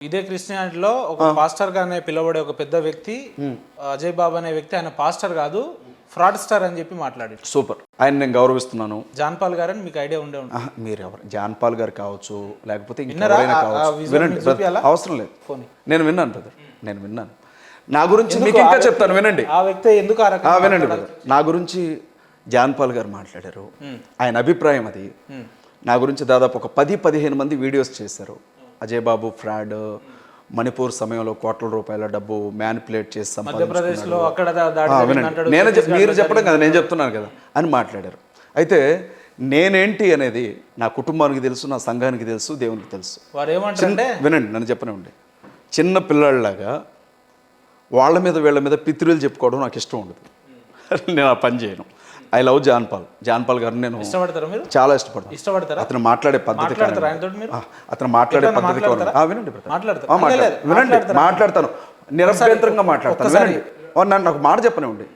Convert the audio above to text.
ఇదే క్రిస్టియానిటీలో ఒక పాస్టర్ గానే పిలువబడే ఒక పెద్ద వ్యక్తి అజయ్ బాబు అనే వ్యక్తి ఆయన పాస్టర్ కాదు ఫ్రాడ్ స్టార్ అని చెప్పి మాట్లాడారు. సూపర్, ఆయన నేను గౌరవిస్తున్నాను. జాన్ పాల్ గారు అని మీకు ఐడియా ఉండే ఉంటుంది. మీరు ఎవరు, జాన్ పాల్ గారు కావచ్చు, లేకపోతే ఇంకెవరైనా కావచ్చు, వినండి, అవసరం లేదు. నేను విన్నాను బ్రదర్, నేను విన్నాను. నా గురించి మీకు ఇంకా చెప్తాను, వినండి. ఆ వ్యక్తి ఎందుకు వినండి బ్రదర్. నా గురించి జాన్ పాల్ గారు మాట్లాడారు, ఆయన అభిప్రాయం అది. నా గురించి దాదాపు ఒక 10-15 మంది వీడియోస్ చేశారు. అజయ్ బాబు ఫ్రాడ్, మణిపూర్ సమయంలో కోట్ల రూపాయల డబ్బు మ్యానిపులేట్ చేసి మీరు చెప్పడం కదా, నేను చెప్తున్నాను కదా అని మాట్లాడారు. అయితే నేనేంటి అనేది నా కుటుంబానికి తెలుసు, నా సంఘానికి తెలుసు, దేవునికి తెలుసు. వినండి, నన్ను చెప్పనివ్వండి. చిన్న పిల్లల్లాగా వాళ్ళ మీద వీళ్ళ మీద పితృలు చెప్పుకోవడం నాకు ఇష్టం ఉండదు. నేను ఆ పని చేయను. I love John Paul. John Paul గారిని నేను చాలా ఇష్టపడతాను. అతను మాట్లాడే పద్ధతి, అతను మాట్లాడే పద్ధతి వినండి, వినండి, మాట్లాడతాను, నిరభ్యంతరంగా మాట్లాడతాను. వినండి, నన్ను ఒక మాట చెప్పనివ్వండి.